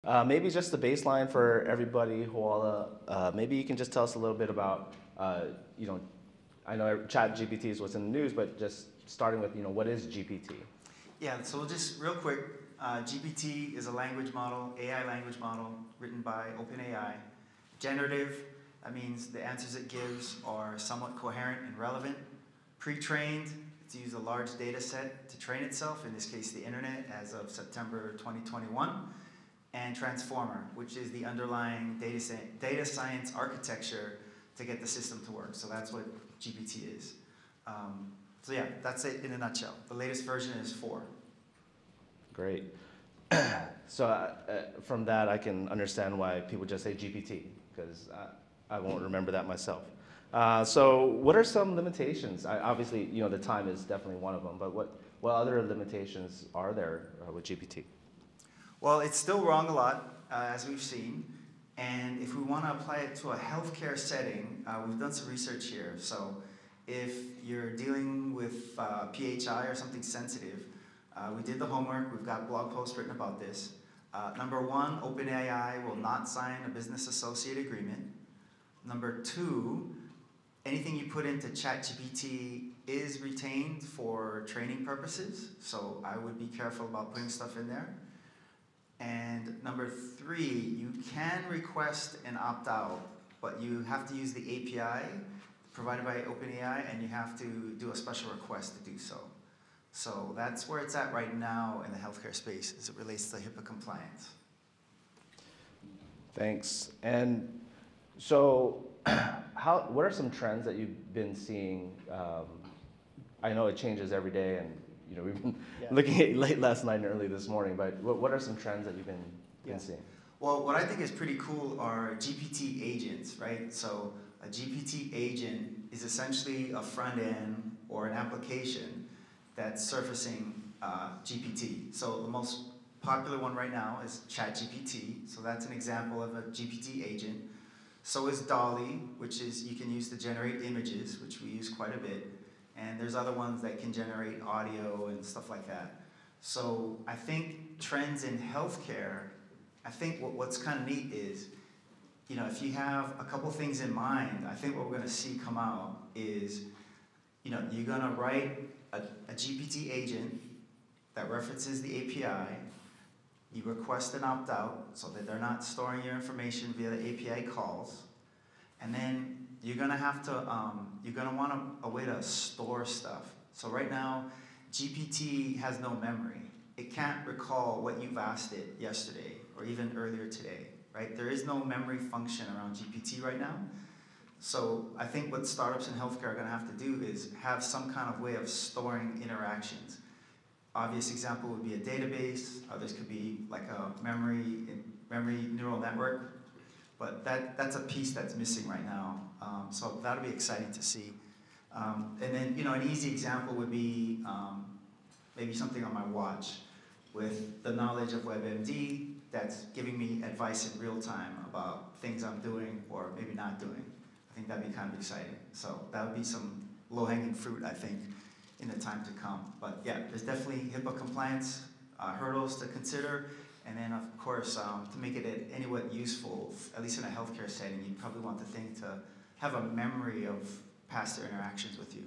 Maybe just the baseline for everybody, Huala. Maybe you can just tell us a little bit about, you know, I know ChatGPT is what's in the news, but just starting with, what is GPT? Yeah, so just real quick, GPT is a language model, AI language model, written by OpenAI. Generative, that means the answers it gives are somewhat coherent and relevant. Pre-trained, it's used a large data set to train itself, in this case the internet, as of September 2021. And transformer, which is the underlying data science architecture to get the system to work. So that's what GPT is. So yeah, that's it in a nutshell. The latest version is 4. Great. So from that, I can understand why people just say GPT, because I won't remember that myself. So what are some limitations? Obviously, the time is definitely one of them, but what other limitations are there with GPT? Well, it's still wrong a lot, as we've seen. And if we want to apply it to a healthcare setting, we've done some research here. So if you're dealing with PHI or something sensitive, we did the homework. We've got blog posts written about this. Number 1, OpenAI will not sign a business associate agreement. Number 2, anything you put into ChatGPT is retained for training purposes. So I would be careful about putting stuff in there. And number 3, you can request an opt-out, but you have to use the API provided by OpenAI, and you have to do a special request to do so. So that's where it's at right now in the healthcare space as it relates to HIPAA compliance. Thanks. And so what are some trends that you've been seeing? I know it changes every day, and we've been looking at it late last night and early this morning, but what are some trends that you've been seeing? Well, what I think is pretty cool are GPT agents, right? So a GPT agent is essentially a front end or an application that's surfacing GPT. So the most popular one right now is ChatGPT. So that's an example of a GPT agent. So is Dolly, which is you can use to generate images, which we use quite a bit. And there's other ones that can generate audio and stuff like that. So I think trends in healthcare, I think what's kind of neat is, if you have a couple things in mind, I think what we're going to see come out is, you're going to write a GPT agent that references the API. You request an opt-out so that they're not storing your information via the API calls. And then you're going to have to, you're going to want a way to store stuff. So right now, GPT has no memory. It can't recall what you've asked it yesterday or even earlier today, right? There is no memory function around GPT right now. So I think what startups in healthcare are going to have to do is have some kind of way of storing interactions. Obvious example would be a database. Others could be like a memory neural network. But that's a piece that's missing right now. So that'll be exciting to see. And then, an easy example would be maybe something on my watch with the knowledge of WebMD that's giving me advice in real time about things I'm doing or maybe not doing. I think that'd be kind of exciting. So that would be some low-hanging fruit, I think, in the time to come. But yeah, there's definitely HIPAA compliance hurdles to consider. And then, of course, to make it anywhat useful, at least in a healthcare setting, you probably want the thing to have a memory of past interactions with you.